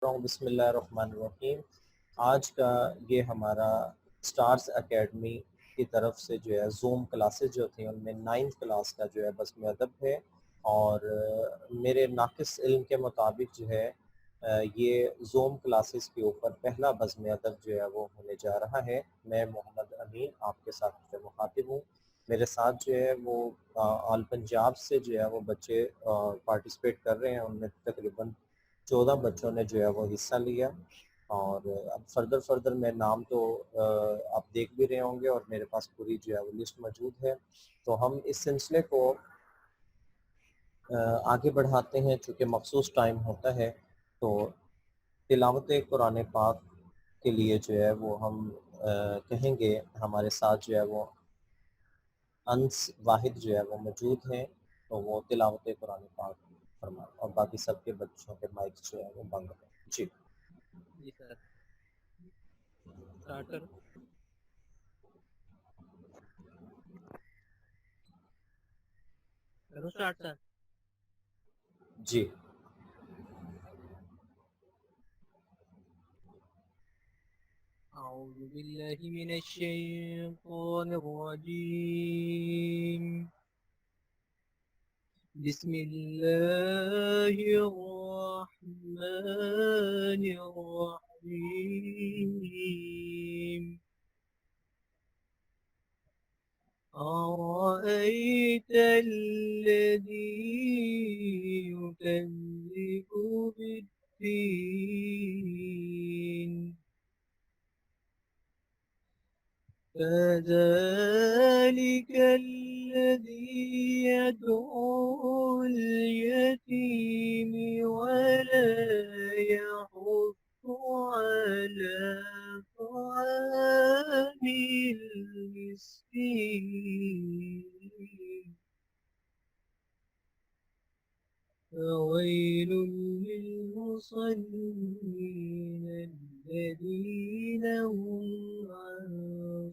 بسم اللہ الرحمن الرحیم۔ آج کا یہ ہمارا سٹارز اکیڈمی کی طرف سے جو ہے زوم کلاسز جو تھیں ان میں 9th کلاس کا جو ہے بزم ادب ہے، اور میرے ناقص علم کے مطابق جو ہے یہ زوم کلاسز کے اوپر پہلا بزم ادب جو ہے وہ ہونے جا رہا ہے۔ میں محمد امین آپ کے ساتھ جو مخاطب ہوں۔ میرے ساتھ جو ہے وہ آل پنجاب سے جو ہے وہ بچے پارٹیسپیٹ کر رہے ہیں، ان میں تقریباً 14 بچوں نے جو ہے وہ حصہ لیا، اور اب فردر میں نام تو آپ دیکھ بھی رہے ہوں گے، اور میرے پاس پوری جو ہے وہ لسٹ موجود ہے۔ تو ہم اس سلسلے کو آگے بڑھاتے ہیں، چونکہ مخصوص ٹائم ہوتا ہے، تو تلاوت قرآن پاک کے لیے جو ہے وہ ہم کہیں گے ہمارے ساتھ جو ہے وہ انس واحد جو ہے وہ موجود ہیں، تو وہ تلاوت قرآن پاک فرمائیں، اور باقی سب کے بچوں کے مائک جو ہے وہ بند ہیں۔ جی جی سر، اسٹارٹ کرو۔ کرو اسٹارٹ سر۔ جی اعوذ باللہ من الشیطان الرجیم، بسم اللہ الرحمن الرحیم۔ أرأيت الذي يكذب بالدين، فذلك الذي يدعو اليتيم ولا يحض على طعام المسكين، فويل للمصلين الذين هم عن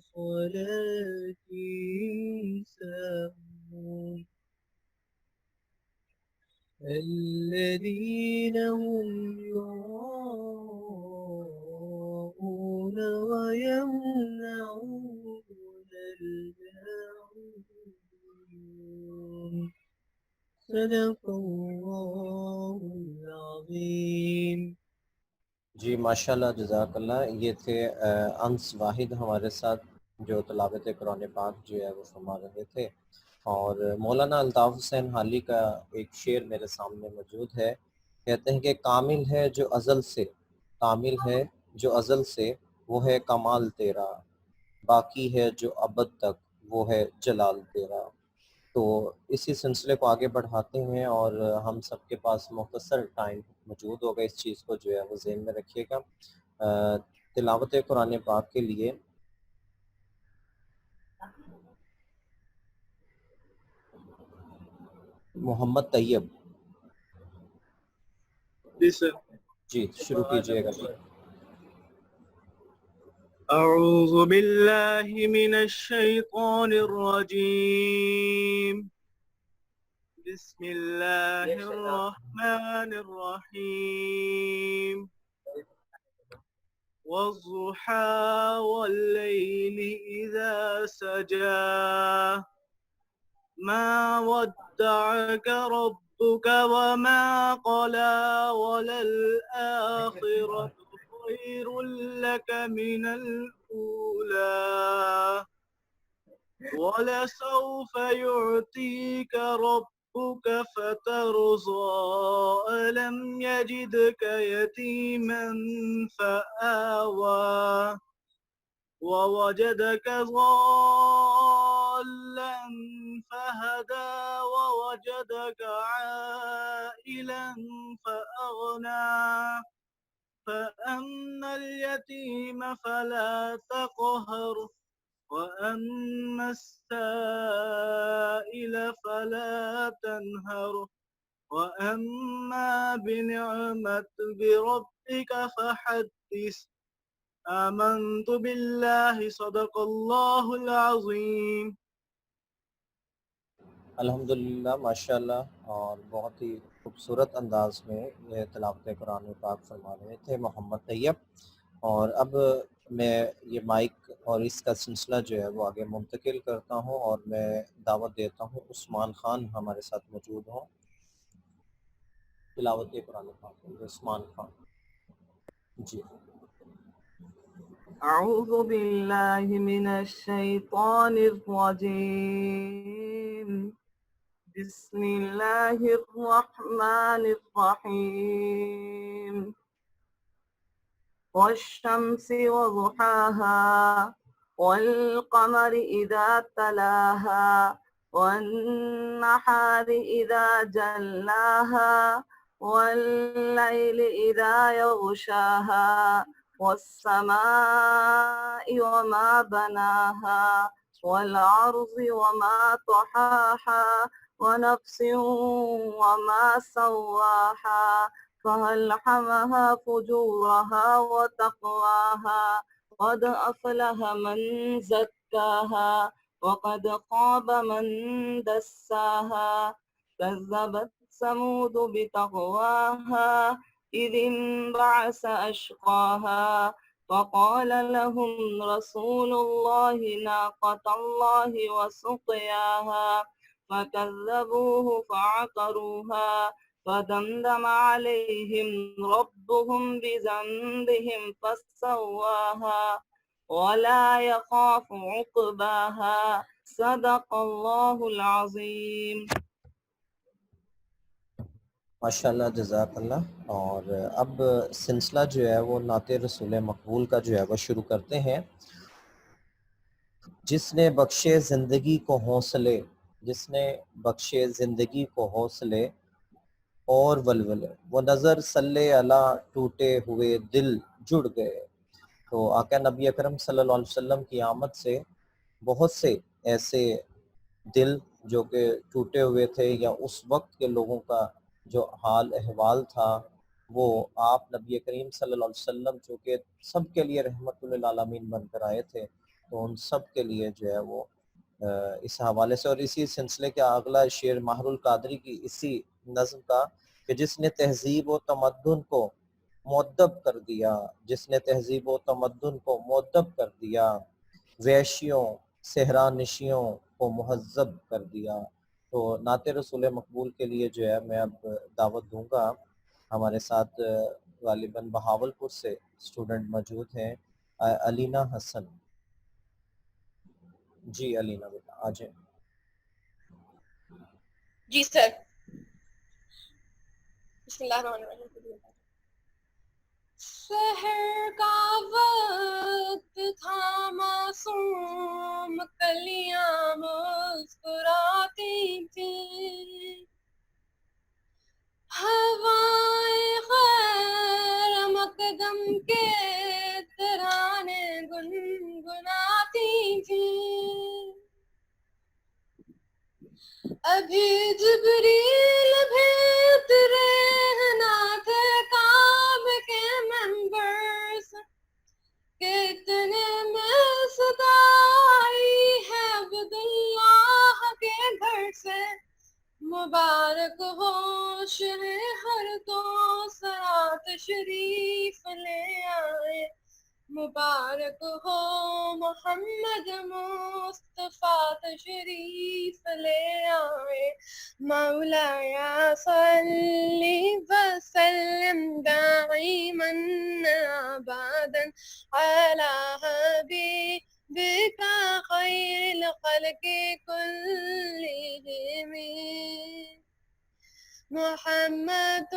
صلاتهم ساهون، الذين هم يراءون ويمنعون الماعون، صدق اللہ العظیم۔ جی ماشاءاللہ، جزاک اللہ۔ یہ تھے انس واحد ہمارے ساتھ جو تلاوت قرآن پاک جو ہے وہ فرما رہے تھے، اور مولانا الطاف حسین حالی کا ایک شعر میرے سامنے موجود ہے۔ کہتے ہیں کہ کامل ہے جو ازل سے، کامل ہے جو ازل سے، وہ ہے کمال تیرا، باقی ہے جو ابد تک، وہ ہے جلال تیرا۔ تو اسی سلسلے کو آگے بڑھاتے ہیں، اور ہم سب کے پاس مختصر ٹائم موجود ہوگا، اس چیز کو جو ہے وہ ذہن میں رکھیے گا۔ تلاوت قرآن پاک کے لیے محمد طیب جی شروع کیجئے گا۔ أعوذ بالله من الشيطان الرجيم، بسم الله الرحمن الرحيم، والضحى والليل إذا سجى، ما ودعك ربك وما قلى، وللآخرة خير لك من الأولى، ولسوف يعطيك ربك فترضى، ألم يجدك يتيما فآوى، ووجدك ضالا فهدى، ووجدك عائلا فأغنى، فأما اليتيم فلا تقهر، وأما السائل فلا تنهر، وأما بنعمة ربك فحدث، آمنت بالله، صدق الله العظيم۔ الحمدللہ ماشاءاللہ، اور بہت ہی خوبصورت انداز میں یہ تلاوت قرآن پاک فرما رہے تھے محمد طیب. اور اب میں یہ مائک اور اس کا سلسلہ جو ہے وہ آگے منتقل کرتا ہوں، اور میں دعوت دیتا ہوں عثمان خان ہمارے ساتھ موجود ہوں تلاوت قرآن پاک. عثمان خان جی. أعوذ بالله من الشيطان الرجيم. بسم الله الرحمن الرحيم. والشمس وضحاها والقمر إذا تلاها والنحار إذا جلاها والليل إذا يغشاها والسماء وما بناها والأرض وما طحاها ونفس وما سواها فألهمها فجورها وتقواها قد أفلح من زكاها وقد خاب من دساها كذبت ثمود بتقواها إذ انبعث أشقاها فقال لهم رسول الله ناقة الله وسقياها فكذبوه فعقروها فدمدم عليهم ربهم بذنبهم فسواها ولا يخاف عقباها صدق الله العظيم. ماشاءاللہ جزاک اللہ. اور اب سلسلہ جو ہے وہ نعت رسول مقبول کا جو ہے وہ شروع کرتے ہیں. جس نے بخشے زندگی کو حوصلے، جس نے بخشے زندگی کو حوصلے اور ولولے، وہ نظر صلی اللہ ٹوٹے ہوئے دل جڑ گئے. تو آقا نبی اکرم صلی اللہ علیہ وسلم کی آمد سے بہت سے ایسے دل جو کہ ٹوٹے ہوئے تھے، یا اس وقت کے لوگوں کا جو حال احوال تھا، وہ آپ نبی کریم صلی اللہ علیہ وسلم جو کہ سب کے لیے رحمت للعالمین بن کر آئے تھے، تو ان سب کے لیے جو ہے وہ اس حوالے سے، اور اسی سلسلے کا اگلا شعر ماہر القادری کی اسی نظم کا، کہ جس نے تہذیب و تمدن کو مؤدب کر دیا، جس نے تہذیب و تمدن کو مؤدب کر دیا، ویشیوں صحرا نشیوں کو مہذب کر دیا. تو نعت رسول مقبول کے لیے جو ہے میں اب دعوت دوں گا. ہمارے ساتھ غالباً بہاولپور سے اسٹوڈنٹ موجود ہیں، علینا حسن. جی علینا بیٹا آ جائیں. جی سر. بسم اللہ الرحمن الرحیم. سحر کا وقت تھا معصوم کلیاں مسکراتی تھیں، ہوائیں خیر مقدم کے ترانے گنگناتی تھیں. ابھی جبریل بھیت رہنا تھے کعبے کے ممبر سے، کتنے میں صدا آئی ہے عبداللہ کے گھر سے. مبارک ہو شہ ہر تو سرات شریف لے آئے، مبارک ہو محمد مصطفیٰ تشریف لے آئے. مولایا صلی وسلم دائما ابدا علی حبیبک خیر الخلق کلہم. محمد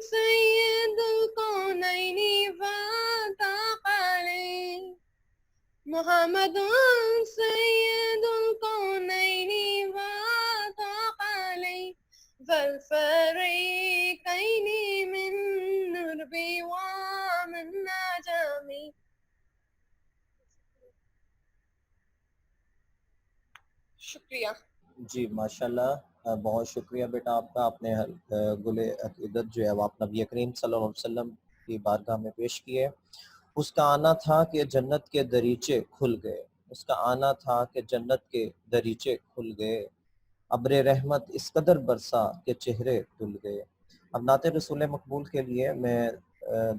سید الکونین والثقلین، محمد سید الکونین والثقلین والفریقین من نرب ومن نجم. شکریہ. جی ماشاءاللہ، بہت شکریہ بیٹا آپ کا. آپ نے گل عقیدت جو ہے وہ آپ نبی کریم صلی اللہ علیہ وسلم کی بارگاہ میں پیش کیے. اس کا آنا تھا کہ جنت کے دریچے کھل گئے، اس کا آنا تھا کہ جنت کے دریچے کھل گئے. ابر رحمت اس قدر برسا کہ چہرے دھل گئے۔ اب نعت رسول مقبول کے لیے میں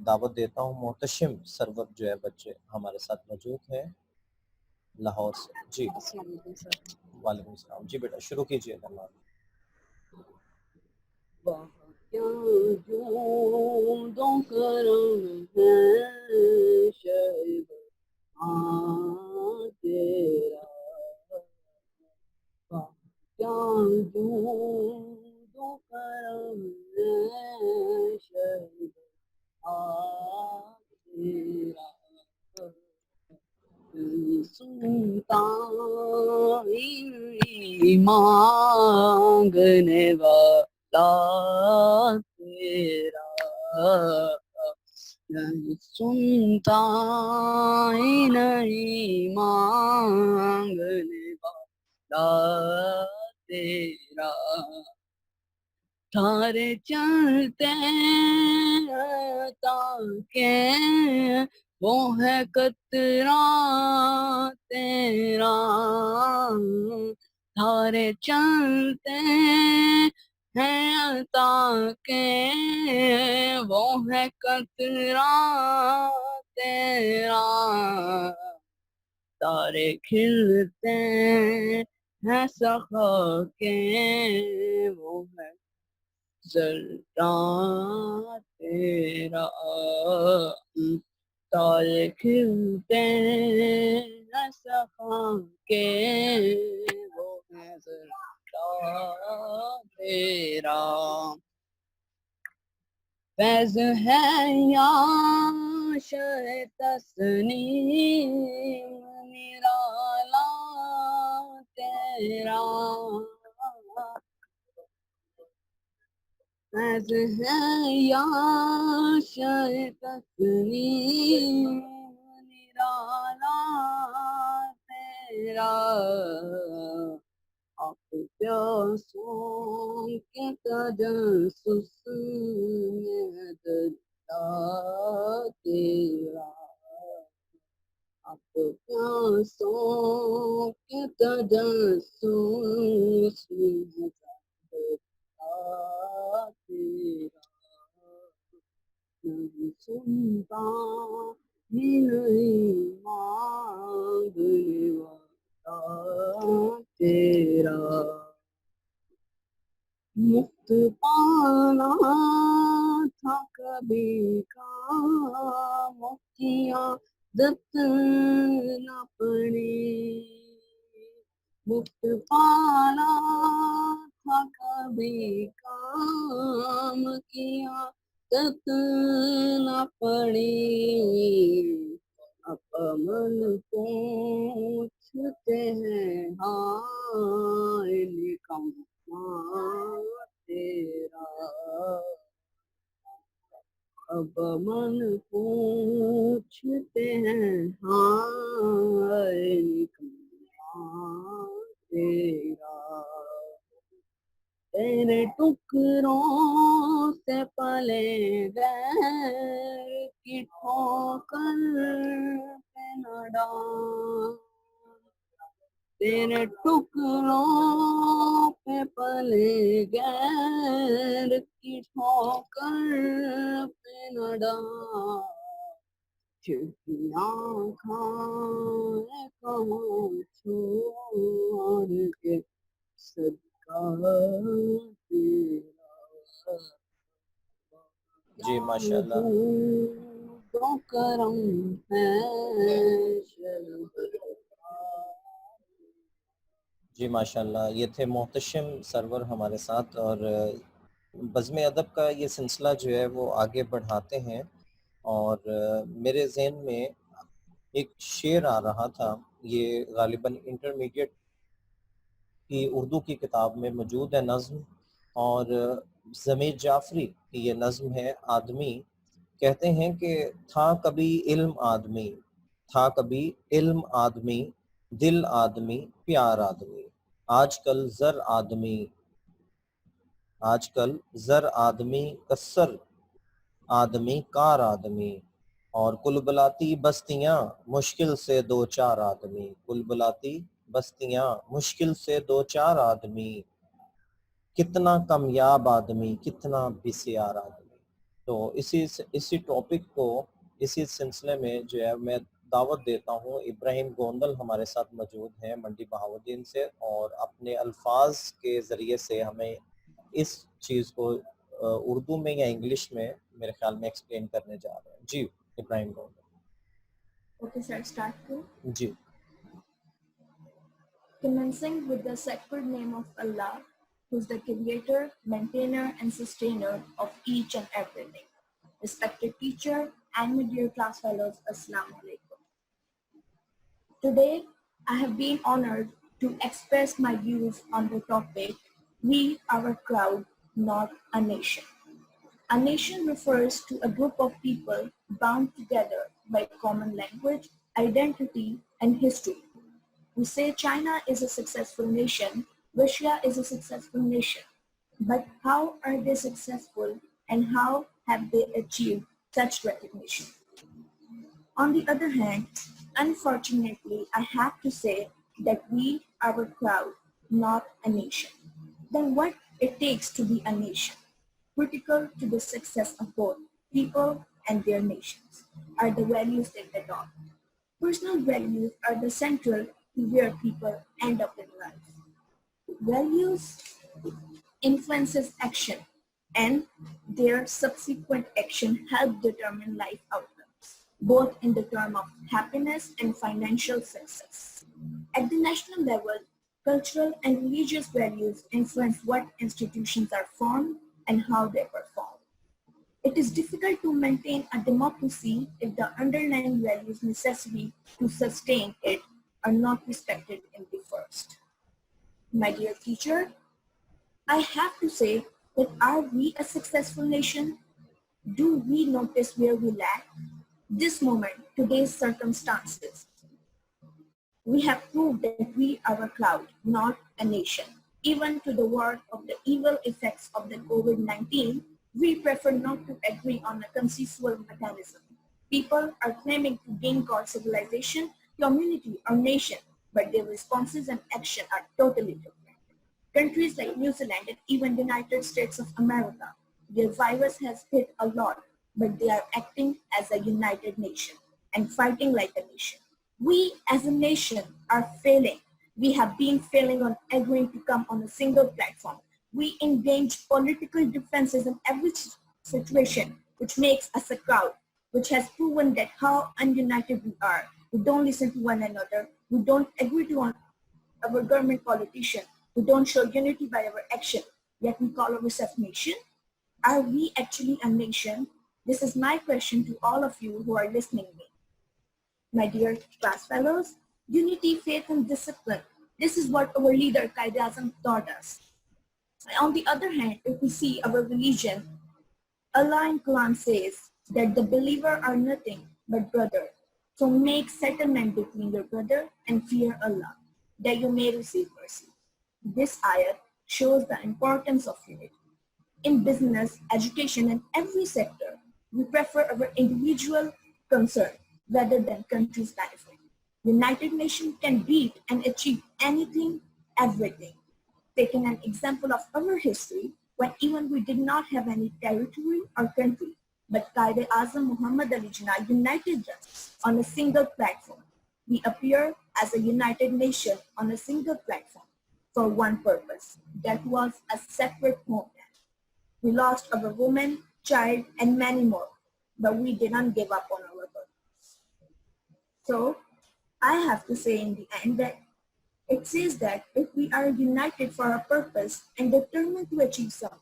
دعوت دیتا ہوں محتشم سرور جو ہے بچے ہمارے ساتھ موجود ہیں لاہور سے۔ جی السلام علیکم سر۔ وعلیکم السلام، جی بیٹا شروع کیجیے گا۔ وہاں کیا جود و کرم ہے شہباز تیرا، وہاں کیا جود و کرم ہے شہباز تیرا، سنتا ہی مانگنے والا تیرا، نہیں سنتا ہی نہیں مانگنے والا تیرا، تارے چلتے ہیں تاکہ وہ ہے قطرہ تیرا، تارے چلتے ہیں تاکہ وہ ہے قطرہ تیرا، تارے کھلتے ہیں سخا کے وہ ہے ذرہ تیرا، تارے کھلتے ہیں سخا کے وہ ہے ذرہ تیرا، فیض ہے یا شہ تسنیم نرالا تیرا، فیض ہے یا شہ تسنیم نرالا تیرا، آپ پیاسوں کے تجسس میں دریا تیرا، آپ پیاسوں کے تجسس میں دریا تیرا، نہیں سنتا ہی نہیں مانگنے والا تیرا، مفت پانا تھا کبھی کا مفتیاں دت نہ پڑی، مفت پانا تھا کبھی کام کیا دت نہ پڑی، اپمن پوچھتے ہیں ہائے نکما تیرا، اب من پوچھتے ہیں ہائے نکما تیرا، تیرے ٹکڑوں سے پلے غیر کی ٹھوکر پہ نہ ڈال، تیرے ٹکڑوں پہ پلے غیر کی ٹھوکر پہ نہ ڈال، چھٹیاں کھائے کہاں چھوڑ کے صدقہ تیرا، جی ماشاء اللہ، جود و کرم ہے جی ماشاء اللہ، یہ تھے محتشم سرور ہمارے ساتھ، اور بزم ادب کا یہ سلسلہ جو ہے وہ آگے بڑھاتے ہیں، اور میرے ذہن میں ایک شعر آ رہا تھا، یہ غالباً انٹرمیڈیٹ کی اردو کی کتاب میں موجود ہے نظم، اور ضمیر جعفری کی یہ نظم ہے۔ آدمی کہتے ہیں کہ تھا کبھی علم آدمی، تھا کبھی علم آدمی، دل آدمی، پیار آدمی، آج کل زر آدمی، آج کل زر آدمی، کسر آدمی، کار آدمی، اور کل بلاتی بستیاں مشکل سے دو چار آدمی، کل بلاتی بستیاں مشکل سے دو چار آدمی، کتنا کامیاب آدمی، کتنا بسیار آدمی. تو اسی ٹاپک کو اسی سلسلے میں جو ہے میں دعوت دیتا ہوں. ابراہیم گوندل ہمارے ساتھ موجود ہیں منڈی بہاؤالدین سے، اور اپنے الفاظ کے ذریعے سے ہمیں اس چیز کو اردو میں یا انگلش میں میرے خیال میں ایکسپلین کرنے جا رہے ہیں. جی ابراہیم Gondal. Okay, sir, start to. G. Commencing with the sacred name of Allah, who is the creator, maintainer, and sustainer of each and everything. Respected teacher and my dear class fellows, Assalamu alaikum. Today, I have been honored to express my views on the topic, We, Our Crowd, Not a Nation. A nation refers to a group of people bound together by common language, identity, and history. We say China is a successful nation, Russia is a successful nation. But how are they successful and how have they achieved such recognition? On the other hand, unfortunately, I have to say that we are a crowd, not a nation. Then what it takes to be a nation, critical to the success of both people and their nations, are the values they adopt. Personal values are the central to where people end up in life. Values influences action, and their subsequent action help determine life outcomes, both in the term of happiness and financial success. At the national level, cultural and religious values influence what institutions are formed and how they perform. It is difficult to maintain a democracy if the underlying values necessary to sustain it are not respected in the first. My dear teacher, I have to say that are we a successful nation? Do we notice where we lack? This moment, today's circumstances, we have proved that we are a crowd, not a nation. Even to the word of the evil effects of the COVID-19, we prefer not to agree on a consensual mechanism. People are claiming to gain called civilization, community, or nation, but their responses and action are totally different. Countries like New Zealand and even the United States of America, their virus has hit a lot, but they are acting as a united nation and fighting like a nation. We as a nation are failing. We have been failing on agreeing to come on a single platform. We engage political differences in every situation, which makes us a crowd, which has proven that how ununited we are. We don't listen to one another. We don't agree to our government politician. We don't show unity by our action, yet we call ourselves nation. Are we actually a nation? This is my question to all of you who are listening to me. My dear class fellows, unity, faith, and discipline. This is what our leader Quaid-e-Azam taught us. On the other hand, if we see our religion, Allah in Quran says that the believer are nothing but brother. So make settlement between your brother and fear Allah, that you may receive mercy. This ayat shows the importance of unity. In business, education, and every sector, we prefer our individual concern rather than country's benefit. United Nations can beat and achieve anything, everything. Taking an example of our history, when even we did not have any territory or country, but Quaid-e-Azam Muhammad Ali Jinnah united us on a single platform. We appear as a united nation on a single platform for one purpose. That was a separate homeland. We lost our woman, child, and many more, but we didn't give up on our purpose. So I have to say in the end that it says that if we are united for a purpose and determined to achieve something,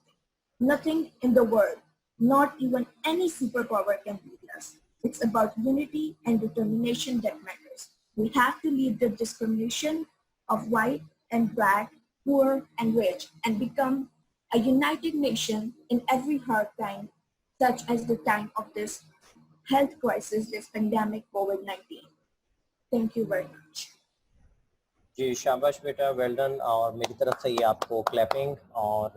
nothing in the world, not even any superpower can beat us. It's about unity and determination that matters. We have to leave the discrimination of white and black, poor and rich, and become a united nation in every hard time, such as the time of this health crisis, this pandemic COVID-19. Thank you very much. جی شاباش بیٹا، well done. اور میری طرف سے یہ آپ کو clapping, اور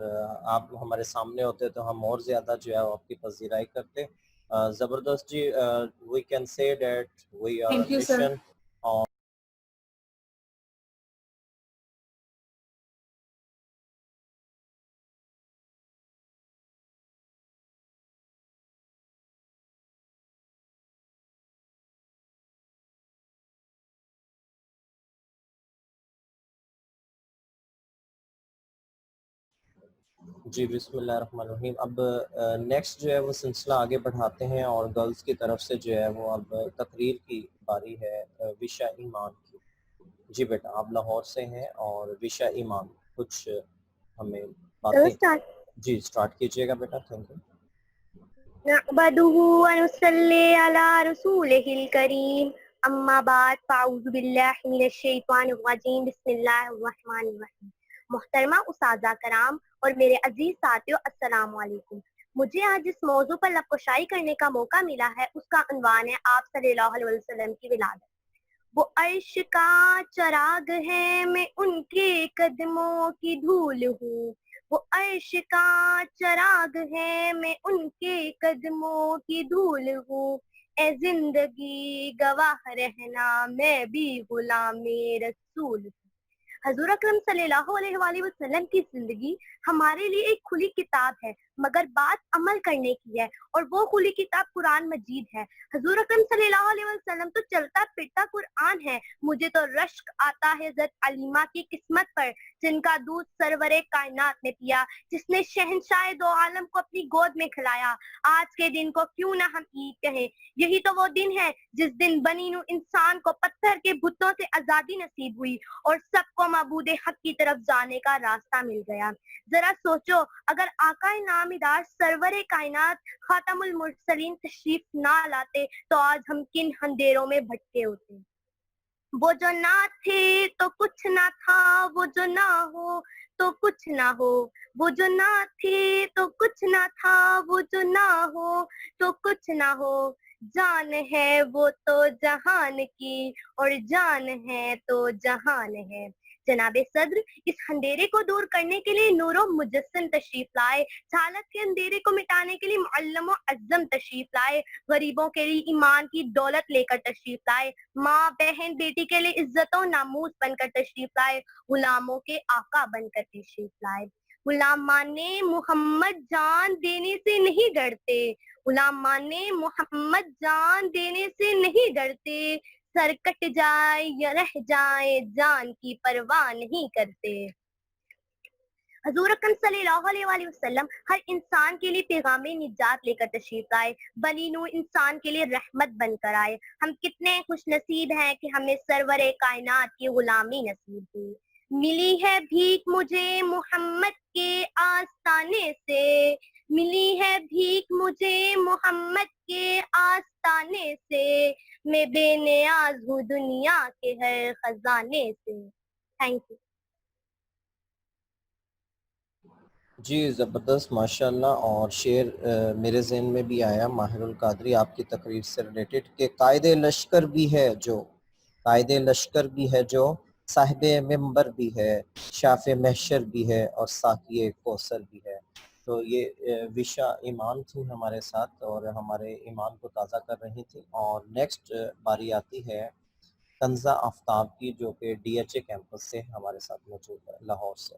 آپ ہمارے سامنے ہوتے تو ہم اور زیادہ جو ہے آپ کی پذیرائی کرتے. زبردست جی. We can say that we are Thank you, sir. Nation جی بسم اللہ الرحمن الرحیم. اب نیکسٹ جو ہے وہ سلسلہ آگے بڑھاتے ہیں اور گرلز کی طرف سے جو ہے وہ اب تقریر کی باری ہے وشا ایمان کی. جی بیٹا آپ لاہور سے ہیں اور وشا ایمان کچھ ہمیں باتیں جی سٹارٹ کیجیے گا بیٹا. Thank you. نعبده ونصلي على رسوله الكريم اما بعد فاعوذ باللہ من الشیطان الرجیم بسم اللہ الرحمن الرحیم. محترمہ اساتذہ کرام اور میرے عزیز ساتھیوں السلام علیکم. مجھے آج جس موضوع پر لب کشائی کرنے کا موقع ملا ہے اس کا عنوان ہے آپ صلی اللہ علیہ وسلم کی ولادت. وہ عرش کا چراغ ہے میں ان کے قدموں کی دھول ہوں. وہ عرش کا چراغ ہے میں ان کے قدموں کی دھول ہوں. اے زندگی گواہ رہنا میں بھی غلام رسول ہوں. حضور اکرم صلی اللہ علیہ وآلہ وسلم کی زندگی ہمارے لیے ایک کھلی کتاب ہے مگر بات عمل کرنے کی ہے اور وہ کھلی کتاب قرآن مجید ہے. حضور اکرم صلی اللہ علیہ وسلم تو چلتا پھرتا قرآن ہے. مجھے تو رشک آتا ہے حضرت علیمہ کی قسمت پر جن کا دودھ سرور کائنات نے پیا, جس نے شہنشاہ دو عالم کو اپنی گود میں کھلایا. آج کے دن کو کیوں نہ ہم عید کہیں, یہی تو وہ دن ہے جس دن بنی نوع انسان کو پتھر کے بتوں سے آزادی نصیب ہوئی اور سب کو معبود حق کی طرف جانے کا راستہ مل گیا. ذرا سوچو اگر آقا نامدار سرور کائنات خاتم المرسلین تشریف نہ لاتے تو آج ہم کن اندھیروں میں بھٹکے ہوتے. وہ جو نہ تھے تو کچھ نہ تھا, وہ جو نہ ہو تو کچھ نہ ہو. وہ جو نہ تھے تو کچھ نہ تھا, وہ جو نہ ہو تو کچھ نہ ہو. جان ہے وہ تو جہان کی اور جان ہے تو جہان ہے. جناب صدر اس اندھیرے کو دور کرنے کے لیے نور و مجسم تشریف لائے. جہالت کے اندھیرے کو مٹانے کے لیے معلم و اعظم تشریف لائے. غریبوں کے لیے ایمان کی دولت لے کر تشریف لائے. ماں بہن بیٹی کے لیے عزت و ناموس بن کر تشریف لائے. غلاموں کے آقا بن کر تشریف لائے. غلام مانے محمد جان دینے سے نہیں ڈرتے. غلام مانے محمد جان دینے سے نہیں ڈرتے. سر کٹ جائے یا رہ جائے جان کی پرواہ نہیں کرتے. حضور اکرم صلی اللہ علیہ وآلہ وسلم ہر انسان کے لیے پیغام نجات لے کر تشریف لائے. بنی نوع انسان کے لیے رحمت بن کر آئے. ہم کتنے خوش نصیب ہیں کہ ہمیں سرور کائنات کی غلامی نصیب ہوئی. ملی ہے بھیک مجھے محمد کے آستانے سے. ملی ہے بھیک مجھے محمد کے آستانے سے. میں بے نیاز ہوں دنیا کے ہر خزانے سے. Thank you. جی زبردست ماشاء اللہ. اور شعر میرے ذہن میں بھی آیا ماہر القادری آپ کی تقریر سے ریلیٹڈ کہ قائد لشکر بھی ہے جو, قائد لشکر بھی ہے جو, صاحب ممبر بھی ہے, شاف محشر بھی ہے اور ساقی کوثر بھی ہے. تو یہ وشا ایمان تھی ہمارے ساتھ اور ہمارے ایمان کو تازہ کر رہی تھی. اور نیکسٹ باری آتی ہے کنزہ آفتاب کی جو کہ ڈی ایچ اے کیمپس سے ہمارے ساتھ موجود ہے لاہور سے.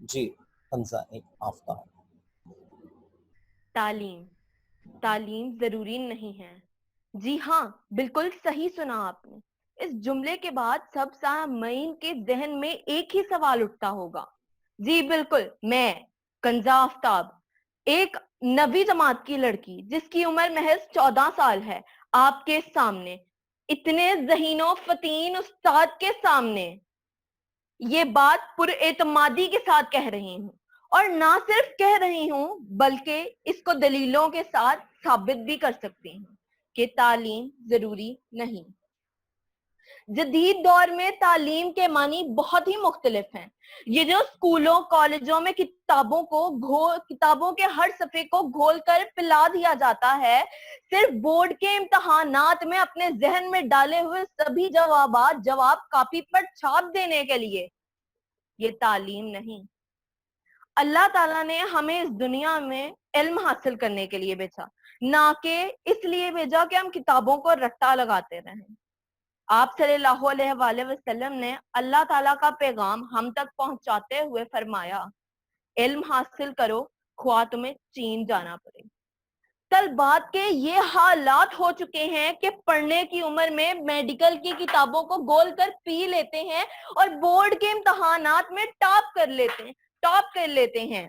جی کنزہ آفتاب. تعلیم ضروری نہیں ہے. جی ہاں بالکل صحیح سنا آپ نے. اس جملے کے بعد سب سامعین کے ذہن میں ایک ہی سوال اٹھتا ہوگا. جی بالکل, میں کنزہ آفتاب ایک 9ویں جماعت کی لڑکی جس کی عمر محض 14 سال ہے آپ کے سامنے اتنے ذہین و فطین استاد کے سامنے یہ بات پر اعتمادی کے ساتھ کہہ رہی ہوں. اور نہ صرف کہہ رہی ہوں بلکہ اس کو دلیلوں کے ساتھ ثابت بھی کر سکتی ہوں کہ تعلیم ضروری نہیں. جدید دور میں تعلیم کے معنی بہت ہی مختلف ہیں. یہ جو اسکولوں کالجوں میں کتابوں کے ہر صفحے کو گھول کر پلا دیا جاتا ہے صرف بورڈ کے امتحانات میں اپنے ذہن میں ڈالے ہوئے سبھی جوابات جواب کاپی پر چھاپ دینے کے لیے, یہ تعلیم نہیں. اللہ تعالیٰ نے ہمیں اس دنیا میں علم حاصل کرنے کے لیے بھیجا, نہ کہ اس لیے بھیجا کہ ہم کتابوں کو رٹا لگاتے رہیں. آپ صلی اللہ علیہ وآلہ وسلم نے اللہ تعالیٰ کا پیغام ہم تک پہنچاتے ہوئے فرمایا, علم حاصل کرو خواہ تمہیں چین جانا پڑے. کل بات کے یہ حالات ہو چکے ہیں کہ پڑھنے کی عمر میں میڈیکل کی کتابوں کو گول کر پی لیتے ہیں اور بورڈ کے امتحانات میں ٹاپ کر لیتے ہیں.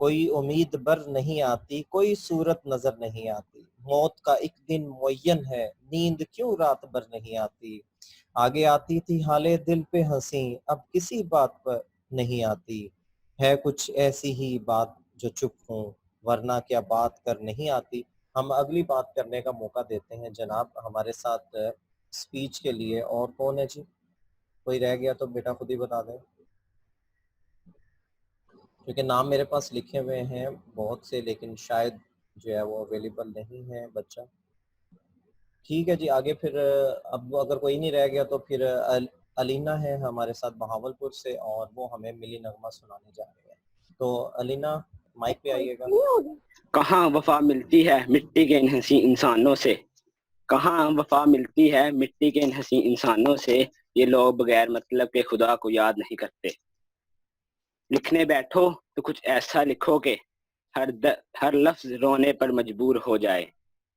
کوئی امید بر نہیں آتی، کوئی صورت نظر نہیں آتی، موت کا ایک دن معین ہے، نیند کیوں رات بھر نہیں آتی، آگے آتی تھی حالے دل پہ ہنسی، اب کسی بات پر نہیں آتی، ہے کچھ ایسی ہی بات جو چپ ہوں، ورنہ کیا بات کر نہیں آتی۔ ہم اگلی بات کرنے کا موقع دیتے ہیں جناب ہمارے ساتھ سپیچ کے لیے۔ اور کون ہے جی؟ کوئی رہ گیا تو بیٹا خود ہی بتا دیں، کیونکہ نام میرے پاس لکھے ہوئے ہیں بہت سے، لیکن شاید جو ہے وہ اویلیبل نہیں ہے بچہ۔ ٹھیک ہے جی، آگے پھر اب اگر کوئی نہیں رہ گیا تو پھر علینا ہے ہمارے ساتھ بہاول پور سے، اور وہ ہمیں ملی نغمہ سنانے جا رہے ہیں۔ تو علینا مائک پہ آئیے گا۔ کہاں وفا ملتی ہے مٹی کے ان حسین انسانوں سے، کہاں وفا ملتی ہے مٹی کے ان حسین انسانوں سے، یہ لوگ بغیر مطلب کے خدا کو یاد نہیں کرتے۔ لکھنے بیٹھو تو کچھ ایسا لکھو کہ ہر لفظ رونے پر مجبور ہو جائے،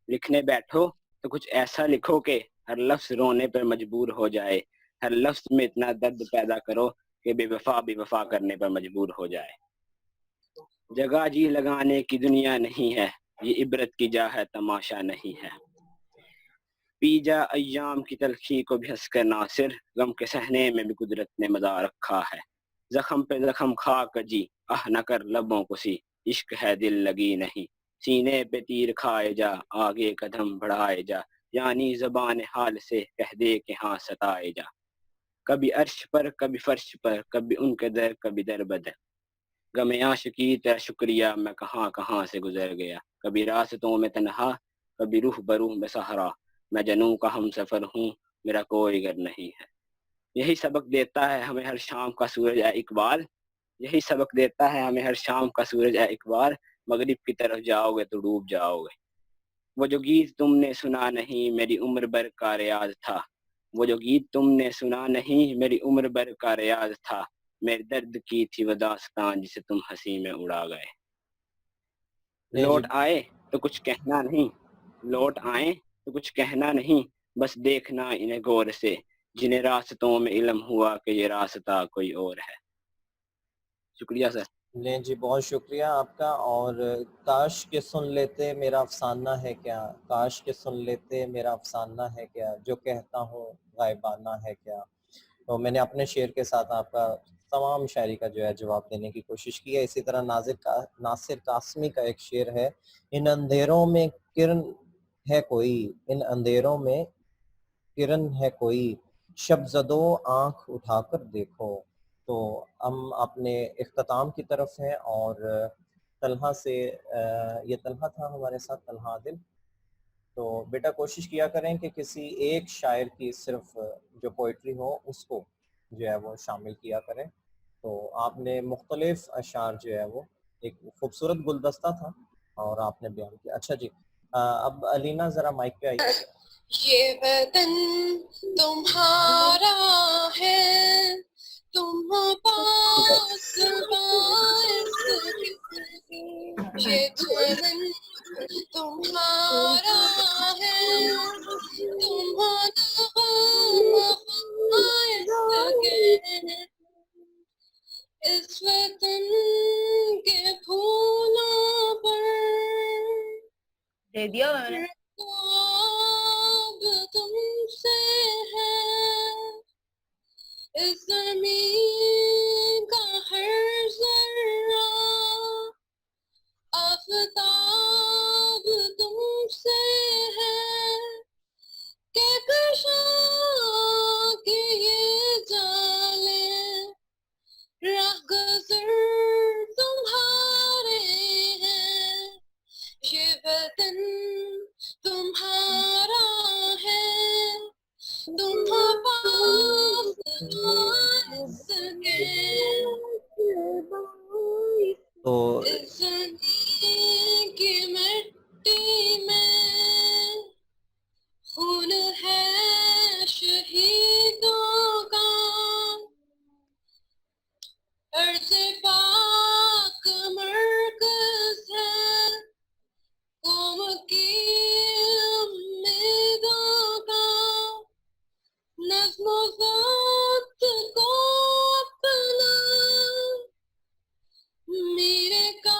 لکھنے بیٹھو تو کچھ ایسا لکھو کہ ہر لفظ رونے پر مجبور ہو جائے، ہر لفظ میں اتنا درد پیدا کرو کہ بے وفا کرنے پر مجبور ہو جائے۔ جگہ جی لگانے کی دنیا نہیں ہے، یہ عبرت کی جا ہے تماشا نہیں ہے۔ پی جا ایام کی تلخی کو بھی ہنس کر ناصر، غم کے سہنے میں بھی قدرت نے مزہ رکھا ہے۔ زخم پہ زخم کھا کر جی آہ نہ کر لبوں کو سی، عشق ہے دل لگی نہیں، سینے پہ تیر کھائے جا آگے قدم بڑھائے جا، یعنی زبان حال سے کہہ دے کہ ہاں ستائے جا۔ کبھی عرش پر کبھی فرش پر، کبھی ان کے در کبھی در بدر، غم عاشقی تیرا شکریہ میں کہاں کہاں سے گزر گیا، کبھی راستوں میں تنہا کبھی روح بروح میں سہرا، میں جنوں کا ہم سفر ہوں میرا کوئی گھر نہیں ہے۔ یہی سبق دیتا ہے ہمیں ہر شام کا سورج اے اقبال، یہی سبق دیتا ہے ہمیں ہر شام کا سورج اے اقبال، مغرب کی طرف جاؤ گے تو ڈوب جاؤ گے۔ وہ جو گیت تم نے سنا نہیں میری عمر بھر کا ریاض تھا، وہ جو گیت تم نے سنا نہیں میری عمر بھر کا ریاض تھا، میرے درد کی تھی وہ داستان جسے تم ہنسی میں اڑا گئے۔ نہیں جی، لوٹ آئے تو کچھ کہنا نہیں، لوٹ آئے تو کچھ کہنا نہیں، بس دیکھنا انہیں غور سے، جنہیں راستوں میں علم ہوا کہ یہ راستہ کوئی اور ہے۔ شکریہ سر۔ نہیں جی، بہت شکریہ آپ کا۔ اور کاش کہ سن لیتے میرا افسانہ ہے کیا، کاش کہ سن لیتے میرا افسانہ ہے کیا، جو کہتا ہوں غائبانہ ہے کیا۔ تو میں نے اپنے شعر کے ساتھ آپ کا تمام شاعری کا جو ہے جواب دینے کی کوشش کی ہے۔ اسی طرح ناصر قاسمی کا ایک شعر ہے، ان اندھیروں میں کرن ہے کوئی، ان اندھیروں میں کرن ہے کوئی، شب زدو آنکھ اٹھا کر دیکھو۔ تو ہم اپنے اختتام کی طرف ہیں، اور طلحہ سے یہ طلحہ تھا ہمارے ساتھ، طلحہ عادل۔ تو بیٹا کوشش کیا کریں کہ کسی ایک شاعر کی صرف جو پوئٹری ہو اس کو جو ہے وہ شامل کیا کریں۔ تو آپ نے مختلف اشعار جو ہے وہ ایک خوبصورت گلدستہ تھا اور آپ نے بیان کیا۔ اچھا جی، اب علینا ذرا مائک پہ آئیے۔ یہ وطن تمہارا ہے، تم پاس باعث یہ چمن تمہارا ہے، تم اس وطن کے پھولوں پر دے دیا میں نے۔ خواب تم سے ہے، اس زمین کا ہر ذرہ آفتاب تم سے ہے، کہ کشاں کے یہ جالے راہ گزر تمہارے ہیں، یہ وطن تمہارا ہے، تم پاس سکے تو اس زمین کی مٹی میں خون ہے شہیدوں کا، ارض پاک مرکز ہے قوم کی امیدوں کا، نظم و ضبط کو اپنا میرے کا